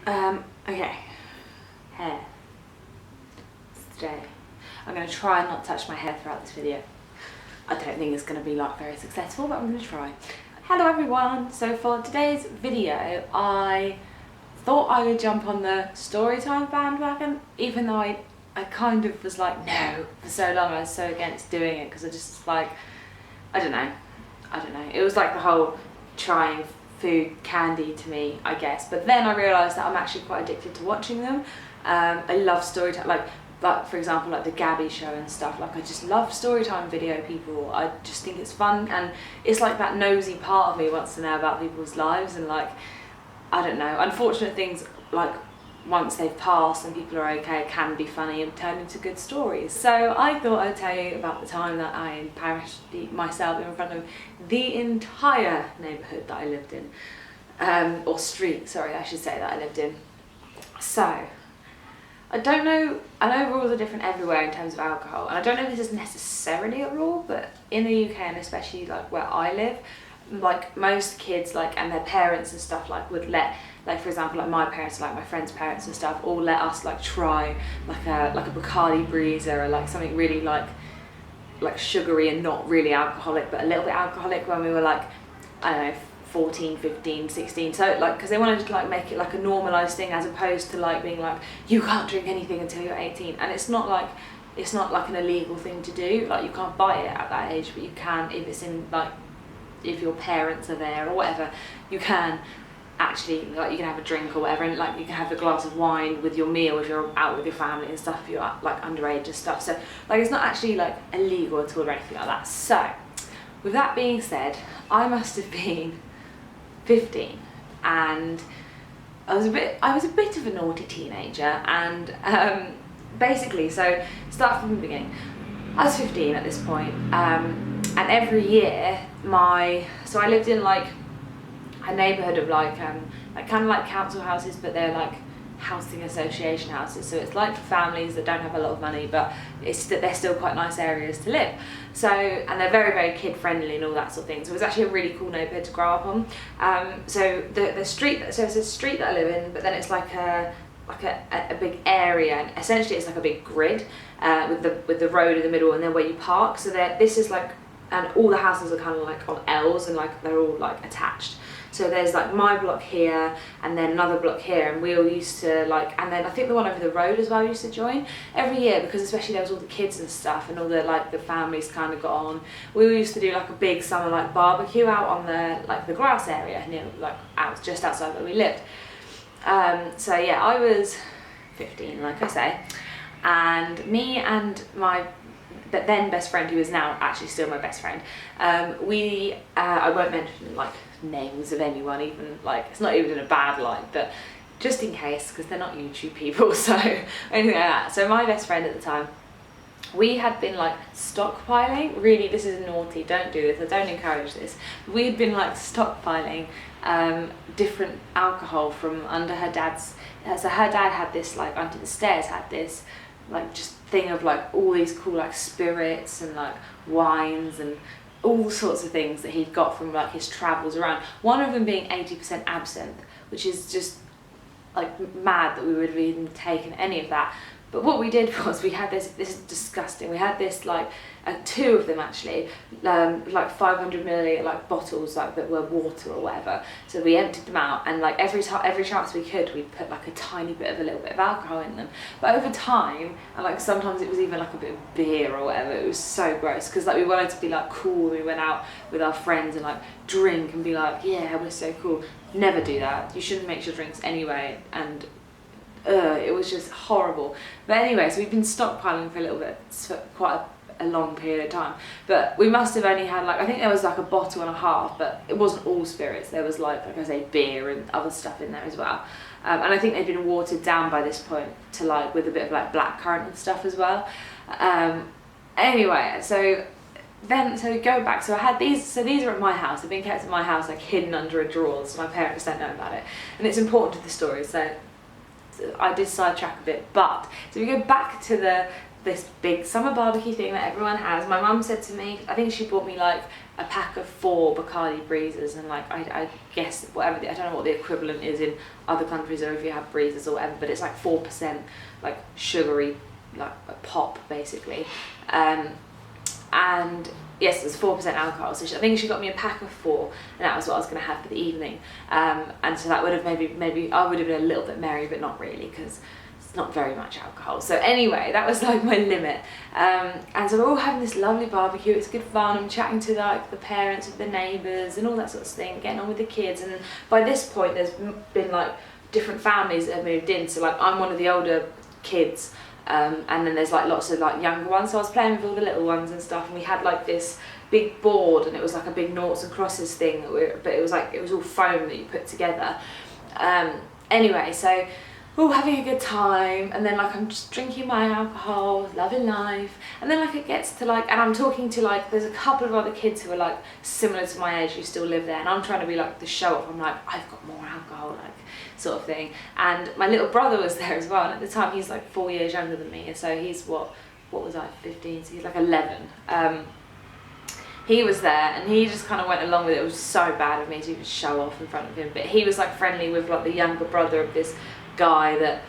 Okay, hair. Today, I'm going to try and not touch my hair throughout this video. I don't think it's going to be like very successful, but I'm going to try. Hello everyone, so for today's video, I thought I would jump on the storytime bandwagon, even though I kind of was like, no, for so long I was so against doing it, because I just like, I don't know, it was like the whole trying food candy to me, I guess, but then I realised that I'm actually quite addicted to watching them. I love storytime, like for example, like the Gabby show and stuff. Like I just love storytime video people. I just think it's fun, and it's like that nosy part of me wants to know about people's lives, and like, I don't know, unfortunate things like once they've passed and people are okay can be funny and turn into good stories. So I thought I'd tell you about the time that I embarrassed myself in front of the entire neighbourhood that I lived in, or street, sorry, I should say, that I lived in. So I don't know, I know rules are different everywhere in terms of alcohol, and I don't know if this is necessarily a rule, but in the UK, and especially like where I live, like most kids like and their parents and stuff like would let, like for example, like my parents, like my friends' parents and stuff, all let us like try like a Bacardi Breezer or like something really like sugary and not really alcoholic but a little bit alcoholic when we were like, I don't know, 14, 15, 16, so like, because they wanted to like make it like a normalized thing as opposed to like being like, you can't drink anything until you're 18, and it's not like an illegal thing to do, like you can't buy it at that age, but you can if it's in like, if your parents are there or whatever, you can actually, like, you can have a drink or whatever, and like you can have a glass of wine with your meal if you're out with your family and stuff, if you're like underage and stuff, so like it's not actually like illegal at all or anything like that. So with that being said, I must have been 15, and I was a bit of a naughty teenager, and basically, so start from the beginning. I was 15 at this point, and every year so I lived in like a neighbourhood of like kind of like council houses, but they're like housing association houses, so it's like for families that don't have a lot of money, but they're still quite nice areas to live. So, and they're very, very kid friendly and all that sort of thing, so it was actually a really cool neighbourhood to grow up on. So the street, so it's a street that I live in, but then it's like a big area, and essentially it's like a big grid with the road in the middle, and then where you park. So this is like, and all the houses are kind of like on L's, and like they're all like attached. So there's like my block here, and then another block here, and we all used to like, and then I think the one over the road as well used to join every year, because especially there was all the kids and stuff, and all the like the families kind of got on. We all used to do like a big summer like barbecue out on the grass area near, like just outside where we lived. So yeah, I was 15, like I say, and me and my then best friend, who is now actually still my best friend, I won't mention like names of anyone, even like, it's not even in a bad light, but just in case, because they're not YouTube people, so anything like that. So my best friend at the time, we had been like stockpiling, really, this is naughty, don't do this, I don't encourage this. We had been like stockpiling different alcohol from under her dad's, so her dad had this like under the stairs, had this like just thing of like all these cool like spirits and like wines and all sorts of things that he'd got from like his travels around, one of them being 80% absinthe, which is just like mad that we would have even taken any of that. But what we did was we had this is disgusting, we had this like two of them actually, like 500 milliliter like bottles like that were water or whatever, so we emptied them out, and like every chance we could, we'd put like a tiny bit of a little bit of alcohol in them. But over time, and like sometimes it was even like a bit of beer or whatever, it was so gross, because like we wanted to be like cool, we went out with our friends and like drink and be like, yeah, we're so cool. Never do that, you shouldn't mix your drinks anyway, and it was just horrible. But anyway, so we've been stockpiling for a little bit, for quite a long period of time, but we must have only had like, I think there was like a bottle and a half, but it wasn't all spirits, there was like I say, beer and other stuff in there as well, and I think they'd been watered down by this point to like with a bit of like blackcurrant and stuff as well. Anyway, so go back, so I had these, so these are at my house, they've been kept at my house like hidden under a drawer, so my parents don't know about it, and it's important to the story, so I did sidetrack a bit. But so we go back to this big summer barbecue thing that everyone has. My mum said to me, I think she bought me like a pack of 4 Bacardi breezers, and like I guess whatever, I don't know what the equivalent is in other countries or if you have breezers or whatever, but it's like 4% like sugary, like a pop basically. And yes, it's 4% alcohol, so I think she got me a pack of 4, and that was what I was going to have for the evening. And so that would have maybe I would have been a little bit merry, but not really, because it's not very much alcohol. So anyway, that was like my limit. And so we're all having this lovely barbecue. It's good fun. I'm chatting to like the parents of the neighbours and all that sort of thing, getting on with the kids. And by this point, there's been like different families that have moved in. So like I'm one of the older kids. And then there's like lots of like younger ones, so I was playing with all the little ones and stuff, and we had like this big board, and it was like a big noughts and crosses thing but it was all foam that you put together. Anyway, so we're all having a good time, and then like I'm just drinking my alcohol, loving life, and then like it gets to like, and I'm talking to like, there's a couple of other kids who are like similar to my age who still live there, and I'm trying to be like the show off. I'm like, I've got more alcohol, like sort of thing. And my little brother was there as well, and at the time he's like 4 years younger than me, and so he's what was I, 15, so he's like 11. He was there, and he just kind of went along with it. It was so bad of me to even show off in front of him, but he was like friendly with like the younger brother of this guy that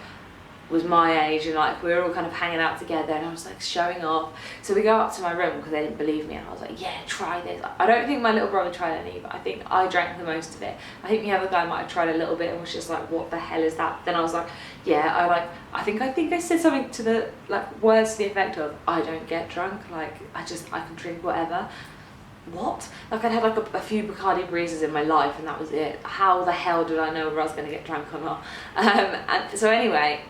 was my age, and like we were all kind of hanging out together, and I was like showing off. So we go up to my room because they didn't believe me, and I was like, yeah, try this. I don't think my little brother tried any, but I think I drank the most of it. I think the other guy might have tried a little bit and was just like, what the hell is that? Then I was like, yeah, I think I said something to the like words to the effect of, I don't get drunk, like I can drink whatever. What? Like I'd had like a few Bacardi breezes in my life, and that was it. How the hell did I know whether I was going to get drunk or not? And so anyway,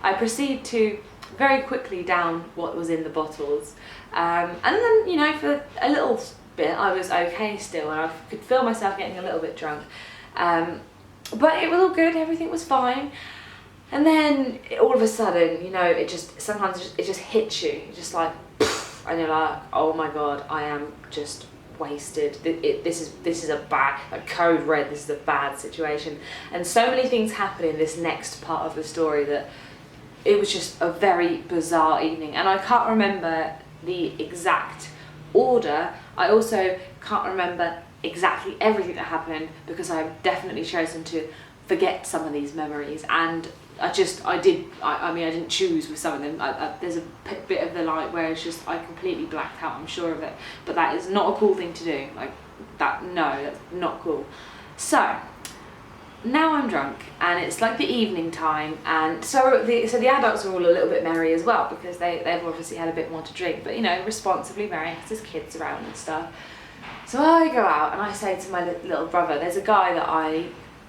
I proceed to very quickly down what was in the bottles, and then, you know, for a little bit I was okay still, and I could feel myself getting a little bit drunk, but it was all good, everything was fine. And then all of a sudden, you know, it just hits you, just like, and you're like, oh my god, I am just wasted. This is a bad, like code red, this is a bad situation. And so many things happen in this next part of the story that it was just a very bizarre evening. And I can't remember the exact order. I also can't remember exactly everything that happened, because I've definitely chosen to forget some of these memories, and I didn't choose with some of them. There's a bit of the night where it's just, I completely blacked out, I'm sure of it, but that is not a cool thing to do, like that, no, that's not cool. So now I'm drunk, and it's like the evening time, and so the adults are all a little bit merry as well, because they've obviously had a bit more to drink, but you know, responsibly merry, because there's kids around and stuff. So I go out and I say to my little brother, there's a guy that I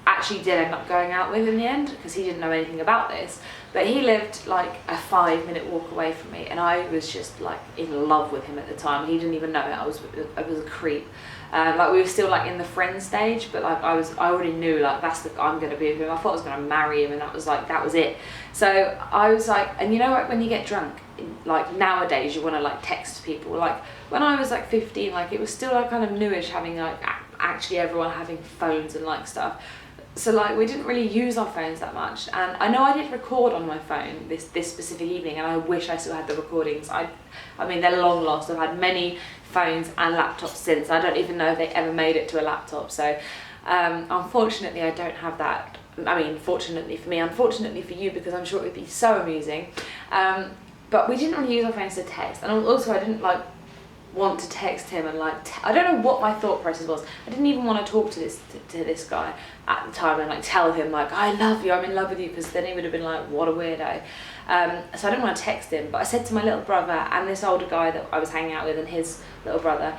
actually did end up going out with in the end, because he didn't know anything about this, but he lived like a 5-minute walk away from me, and I was just like in love with him at the time. He didn't even know it. I was a creep. Like we were still like in the friend stage, but like I already knew like I'm gonna be with him. I thought I was gonna marry him, and that was it. So I was like, and you know what, when you get drunk, like nowadays you want to like text people. Like when I was like 15, like it was still like kind of newish having like actually everyone having phones and like stuff. So like we didn't really use our phones that much, and I know I did record on my phone this specific evening, and I wish I still had the recordings. I mean, they're long lost. I've had many phones and laptops since. I don't even know if they ever made it to a laptop, so unfortunately I don't have that. I mean, fortunately for me, unfortunately for you, because I'm sure it would be so amusing. But we didn't really use our phones to text, and also I didn't like want to text him and like I don't know what my thought process was. I didn't even want to talk to this guy at the time and like tell him like, I love you, I'm in love with you, because then he would have been like, what a weirdo. So I didn't want to text him, but I said to my little brother and this older guy that I was hanging out with and his little brother,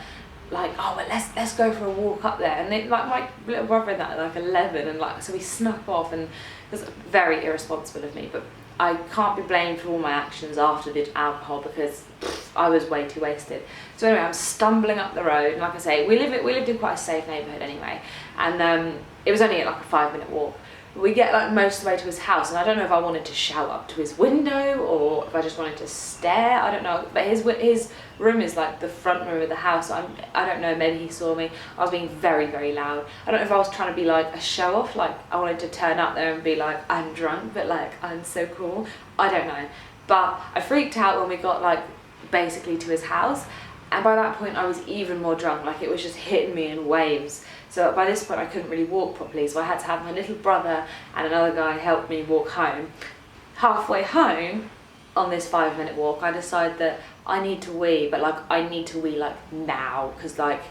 like, oh, but let's go for a walk up there. And they, like my little brother in that like 11, and like so we snuck off, and it was very irresponsible of me, but I can't be blamed for all my actions after the alcohol, because I was way too wasted. So anyway, I'm stumbling up the road, and like I say, we lived in quite a safe neighbourhood anyway, and it was only like a 5-minute walk. We get like most of the way to his house, and I don't know if I wanted to shout up to his window or if I just wanted to stare, I don't know, but his room is like the front room of the house, so I don't know, maybe he saw me. I was being very, very loud. I don't know if I was trying to be like a show off, like I wanted to turn up there and be like, I'm drunk, but like I'm so cool, I don't know. But I freaked out when we got like basically to his house, and by that point I was even more drunk, like it was just hitting me in waves. So by this point I couldn't really walk properly, so I had to have my little brother and another guy help me walk home. Halfway home, on this 5-minute walk, I decided that I need to wee, but like I need to wee like now, because like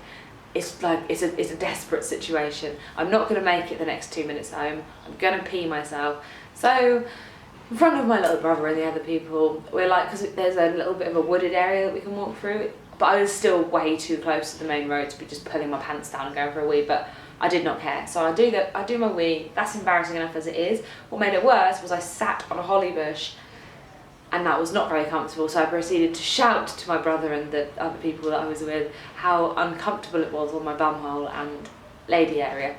it's a desperate situation. I'm not going to make it the next 2 minutes home. I'm going to pee myself. So in front of my little brother and the other people, we're like, because there's a little bit of a wooded area that we can walk through, but I was still way too close to the main road to be just pulling my pants down and going for a wee, but I did not care. So I do my wee. That's embarrassing enough as it is. What made it worse was I sat on a holly bush, and that was not very comfortable, so I proceeded to shout to my brother and the other people that I was with how uncomfortable it was on my bumhole and lady area.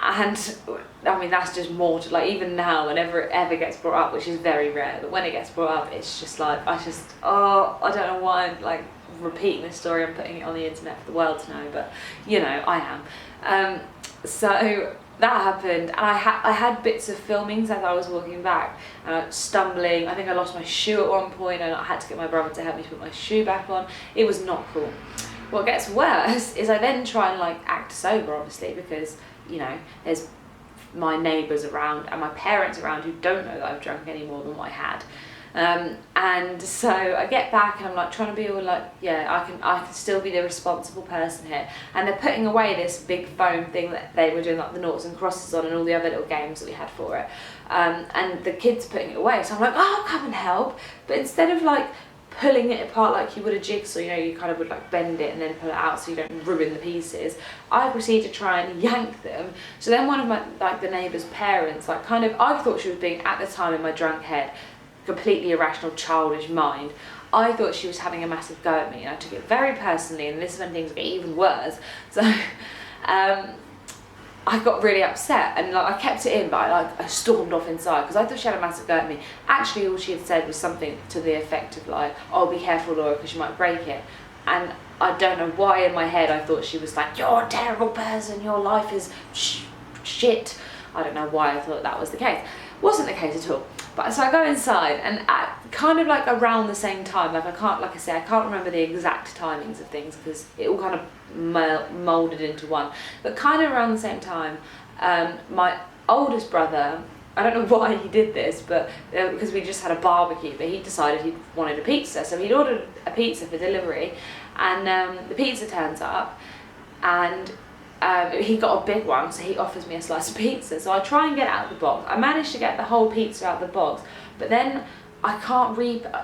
And I mean, that's just more to, like, even now, whenever it ever gets brought up, which is very rare, but when it gets brought up, it's just like, I don't know why I'm like repeating this story and putting it on the internet for the world to know, but you know, I am. So that happened, and I had bits of filmings as I was walking back, stumbling. I think I lost my shoe at one point, and I had to get my brother to help me to put my shoe back on. It was not cool. What gets worse is I then try and like act sober, obviously, because you know there's my neighbours around and my parents around who don't know that I've drunk any more than what I had. And so I get back and I'm like trying to be all like, yeah, I can still be the responsible person here. And they're putting away this big foam thing that they were doing like the noughts and crosses on and all the other little games that we had for it. And the kids putting it away. So I'm like, oh, I'll come and help. But instead of like pulling it apart like you would a jigsaw, you know, you kind of would like bend it and then pull it out so you don't ruin the pieces, I proceed to try and yank them. So then one of my, like the neighbour's parents, like kind of, I thought she was being, at the time in my drunk head, completely irrational, childish mind, I thought she was having a massive go at me, and I took it very personally, and this is when things get even worse. So I got really upset, and like I kept it in, but I stormed off inside because I thought she had a massive go at me. Actually, all she had said was something to the effect of like, oh, be careful, Laura, because you might break it. And I don't know why in my head I thought she was like, you're a terrible person, your life is shit. I don't know why I thought that was the case. Wasn't the case at all. But so I go inside, and at kind of like around the same time, like I can't remember the exact timings of things because it all kind of moulded into one. But kind of around the same time, my oldest brother, I don't know why he did this, but because we just had a barbecue, but he decided he wanted a pizza, so he'd ordered a pizza for delivery, and the pizza turns up, and he got a big one, so he offers me a slice of pizza. So I try and get it out of the box. I managed to get the whole pizza out of the box, but then I can't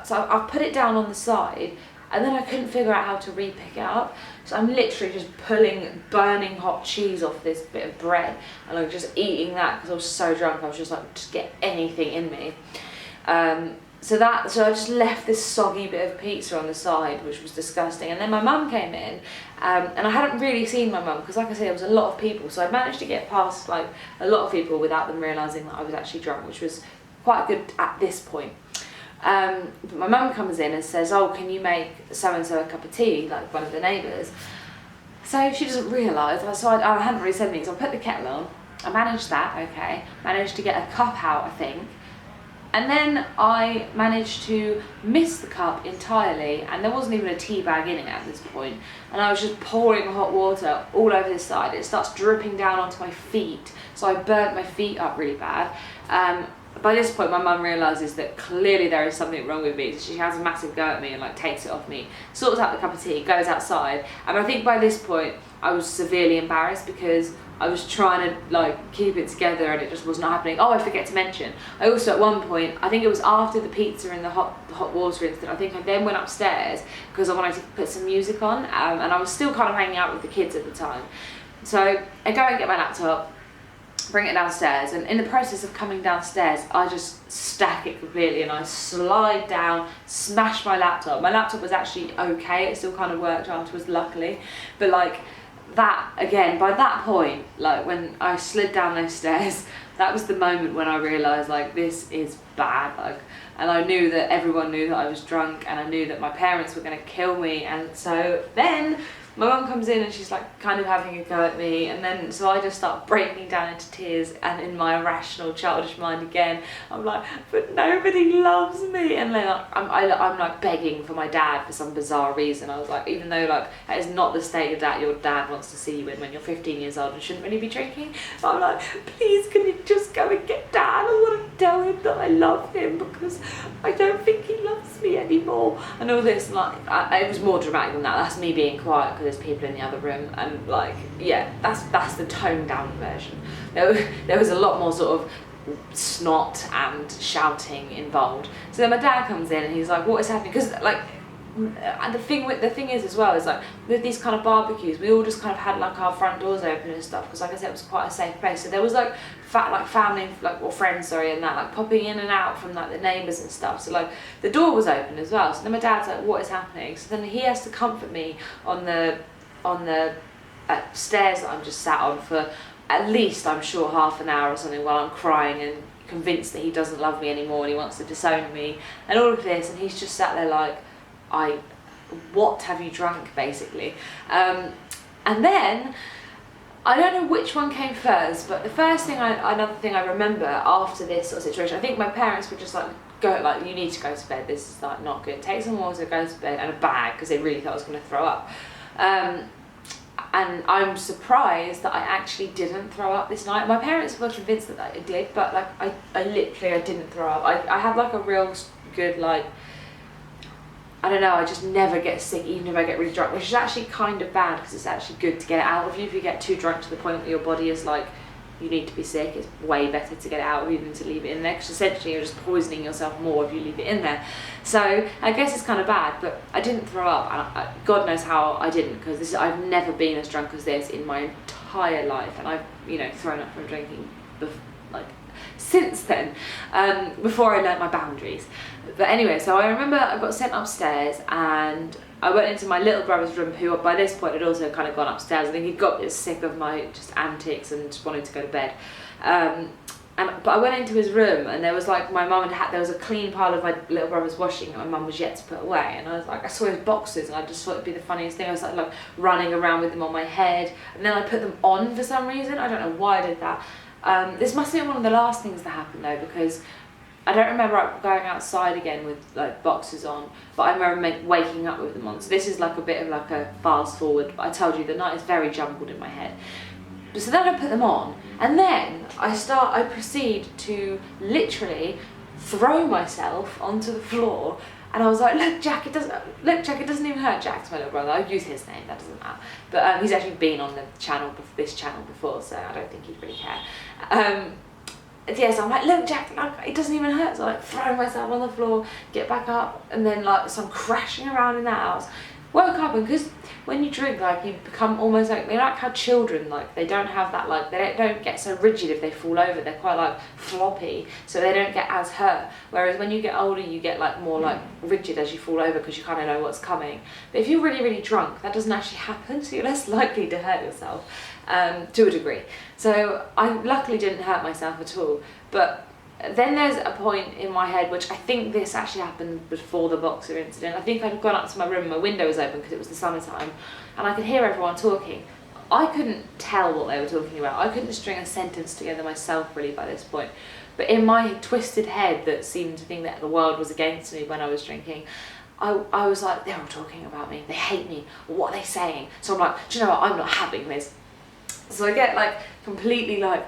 so I've put it down on the side, and then I couldn't figure out how to re-pick it up. So I'm literally just pulling burning hot cheese off this bit of bread, and I'm just eating that because I was so drunk. I was just like, just get anything in me. So I just left this soggy bit of pizza on the side, which was disgusting. And then my mum came in, and I hadn't really seen my mum because, like I said, there was a lot of people. So I managed to get past like a lot of people without them realising that I was actually drunk, which was quite good at this point. But my mum comes in and says, oh, can you make so-and-so a cup of tea, like one of the neighbours? So she doesn't realise, so I hadn't really said anything, so I put the kettle on. I managed that, okay. Managed to get a cup out, I think. And then I managed to miss the cup entirely, and there wasn't even a tea bag in it at this point. And I was just pouring hot water all over this side. It starts dripping down onto my feet, so I burnt my feet up really bad. By this point, my mum realises that clearly there is something wrong with me. So she has a massive go at me and like takes it off me, sorts out the cup of tea, goes outside. And I think by this point, I was severely embarrassed because I was trying to like keep it together and it just was not happening. Oh, I forget to mention, I also at one point, I think it was after the pizza and the hot water incident, I think I then went upstairs because I wanted to put some music on, and I was still kind of hanging out with the kids at the time. So I go and get my laptop, bring it downstairs, and in the process of coming downstairs, I just stack it completely and I slide down, smash my laptop. My laptop was actually okay, it still kind of worked afterwards, luckily, but like that, again, by that point, like when I slid down those stairs, that was the moment when I realised like this is bad, like, and I knew that everyone knew that I was drunk, and I knew that my parents were going to kill me. And so then my mum comes in and she's like kind of having a go at me, and then so I just start breaking down into tears, and in my irrational childish mind again I'm like, but nobody loves me, and then I'm like begging for my dad for some bizarre reason. I was like, even though like that is not the state that your dad wants to see you in when you're 15 years old and shouldn't really be drinking, but I'm like, please can you just go and get dad? I want to tell him that I love him because I don't think he loves me anymore, and all this. And like it was more dramatic than that. That's me being quiet because there's people in the other room, and like, yeah, that's the toned down version. There was a lot more sort of snot and shouting involved. So then my dad comes in and he's like, what is happening? Because like, and the thing is as well is like with these kind of barbecues, we all just kind of had like our front doors open and stuff, because like I said, it was quite a safe place. So there was like family, like, or friends, sorry, and that like popping in and out from like the neighbours and stuff. So like the door was open as well. So then my dad's like, what is happening? So then he has to comfort me on the stairs that I'm just sat on for at least, I'm sure, half an hour or something, while I'm crying and convinced that he doesn't love me anymore and he wants to disown me and all of this. And he's just sat there like, what have you drunk, basically? And then I don't know which one came first, but the first thing another thing I remember after this sort of situation, I think my parents were just like, go, like, you need to go to bed, this is like not good, take some water, go to bed, and a bag, because they really thought I was going to throw up. And I'm surprised that I actually didn't throw up this night. My parents were convinced that I did, but like I literally didn't throw up. I have like a real good, like, I don't know, I just never get sick even if I get really drunk, which is actually kind of bad, because it's actually good to get it out of you. If you get too drunk to the point that your body is like, you need to be sick, it's way better to get it out of you than to leave it in there, because essentially you're just poisoning yourself more if you leave it in there. So I guess it's kind of bad, but I didn't throw up, and God knows how I didn't, because I've never been as drunk as this in my entire life, and I've, you know, thrown up from drinking like since then, before I learnt my boundaries. But anyway, so I remember I got sent upstairs and I went into my little brother's room, who by this point had also kind of gone upstairs. I think he got a bit sick of my just antics and just wanted to go to bed. But I went into his room and there was like my mum had there was a clean pile of my little brother's washing that my mum was yet to put away, and I was like, I saw his boxes and I just thought it'd be the funniest thing. I was like running around with them on my head, and then I put them on for some reason. I don't know why I did that. This must have been one of the last things that happened though, because I don't remember going outside again with like boxes on, but I remember waking up with them on. So this is like a bit of like a fast forward, but I told you the night is very jumbled in my head. So then I put them on, and then I proceed to literally throw myself onto the floor, and I was like, look Jack, it doesn't even hurt. Jack's my little brother, I'll use his name, that doesn't matter. But he's actually been on this channel before, so I don't think he'd really care. Yeah, so I'm like, look Jack, like, it doesn't even hurt. So I like throw myself on the floor, get back up, and then like, so I'm crashing around in that house. Woke up, and because when you drink, like, you become almost like, they're like how children, like, they don't have that, like, they don't get so rigid if they fall over, they're quite like floppy, so they don't get as hurt. Whereas when you get older, you get like more like rigid as you fall over, because you kind of know what's coming. But if you're really, really drunk, that doesn't actually happen, so you're less likely to hurt yourself, to a degree. So I luckily didn't hurt myself at all. But then there's a point in my head, which I think this actually happened before the boxer incident. I think I'd gone up to my room, my window was open because it was the summertime, and I could hear everyone talking. I couldn't tell what they were talking about. I couldn't string a sentence together myself really by this point. But in my twisted head that seemed to think that the world was against me when I was drinking, I was like, they're all talking about me, they hate me, what are they saying? So I'm like, do you know what, I'm not having this. So I get like completely like,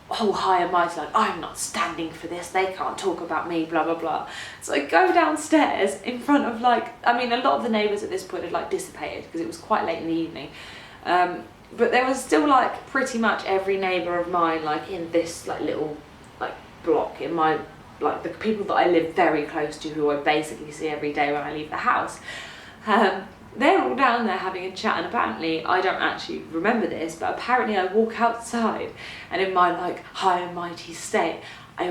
oh, high and mighty, like, I'm not standing for this, they can't talk about me, blah, blah, blah. So I go downstairs in front of like, I mean, a lot of the neighbours at this point had like dissipated because it was quite late in the evening. But there was still like pretty much every neighbour of mine, like in this like little like block in my, like the people that I live very close to, who I basically see every day when I leave the house. They're all down there having a chat, and apparently, I don't actually remember this, but apparently I walk outside, and in my like high and mighty state, I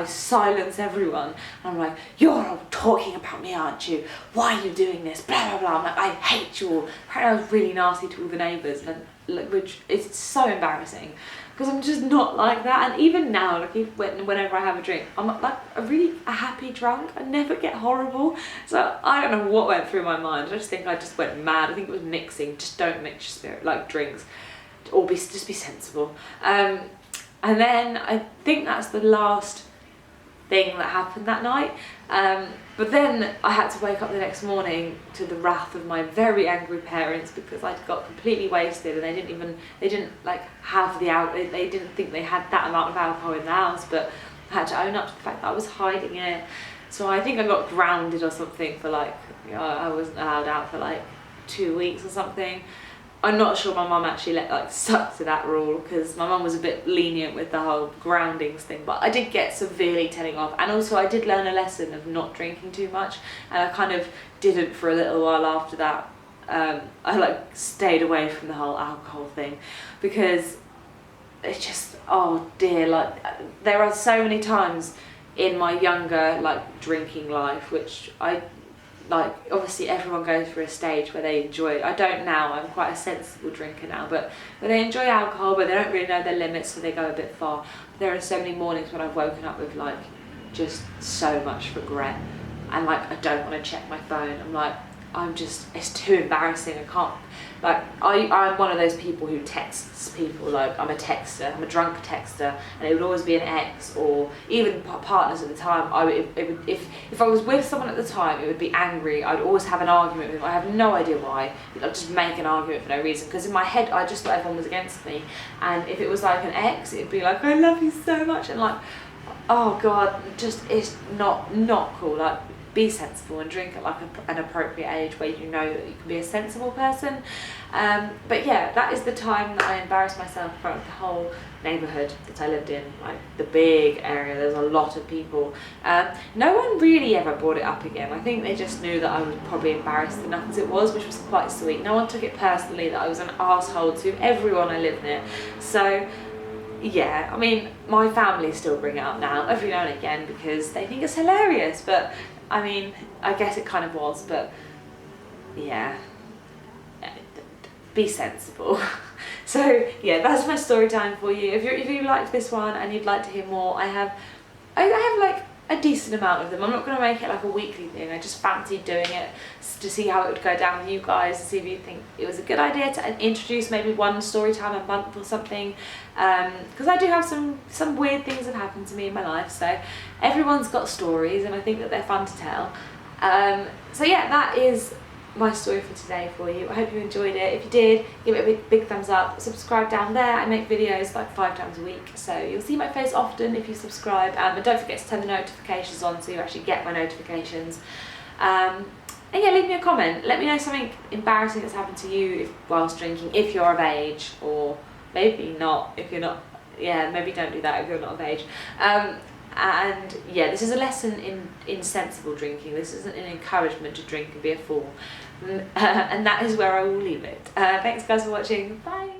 silence everyone, and I'm like, you're all talking about me, aren't you? Why are you doing this? Blah, blah, blah. I'm like, I hate you all. Apparently I was really nasty to all the neighbours, and which is so embarrassing. because I'm just not like that. And even now, like whenever I have a drink, I'm like a happy drunk. I never get horrible. So I don't know what went through my mind. I just think I just went mad. I think it was mixing. Just don't mix your spirit, like drinks, or just be sensible. And then I think that's the last thing that happened that night. But then I had to wake up the next morning to the wrath of my very angry parents because I'd got completely wasted and they didn't like have the they didn't think they had that amount of alcohol in the house, but I had to own up to the fact that I was hiding it. So I think I got grounded or something for like, I wasn't allowed out for like 2 weeks or something. I'm not sure my mum actually stuck to that rule, because my mum was a bit lenient with the whole groundings thing, but I did get severely telling off, and also I did learn a lesson of not drinking too much, and I kind of didn't for a little while after that. I like stayed away from the whole alcohol thing, because it's just, oh dear, like there are so many times in my younger like drinking life which obviously everyone goes through a stage where they enjoy it. I don't now, I'm quite a sensible drinker now, but where they enjoy alcohol but they don't really know their limits, so they go a bit far. There are so many mornings when I've woken up with like just so much regret, and like I don't want to check my phone. I'm like, it's too embarrassing. I can't, like, I'm one of those people who texts people, like I'm a texter, I'm a drunk texter, and it would always be an ex or even partners at the time. If I was with someone at the time, it would be angry. I'd always have an argument with them. I have no idea why. I'd just make an argument for no reason, because in my head I just thought everyone was against me. And if it was like an ex, it'd be like, I love you so much, and like, oh god, just it's not cool. Like, be sensible and drink at like an appropriate age where you know that you can be a sensible person. But yeah, that is the time that I embarrassed myself in front of the whole neighbourhood that I lived in, like the big area. There's a lot of people. No one really ever brought it up again. I think they just knew that I was probably embarrassed enough as it was, which was quite sweet. No one took it personally that I was an arsehole to everyone I lived near. So yeah, I mean, my family still bring it up now every now and again because they think it's hilarious, but I mean, I guess it kind of was, but yeah, be sensible. So yeah, that's my story time for you. If you liked this one and you'd like to hear more, I have like a decent amount of them. I'm not going to make it like a weekly thing. I just fancied doing it to see how it would go down with you guys, to see if you think it was a good idea to introduce maybe one story time a month or something, because I do have some weird things have happened to me in my life, so everyone's got stories and I think that they're fun to tell. So yeah, that is my story for today for you. I hope you enjoyed it. If you did, give it a big thumbs up, subscribe down there. I make videos like 5 times a week, so you'll see my face often if you subscribe, but don't forget to turn the notifications on so you actually get my notifications. And yeah, leave me a comment. Let me know something embarrassing that's happened to you whilst drinking, if you're of age, or maybe not if you're not. Yeah, maybe don't do that if you're not of age. And yeah, this is a lesson in sensible drinking. This isn't an encouragement to drink and be a fool. And that is where I will leave it. Thanks guys for watching. Bye.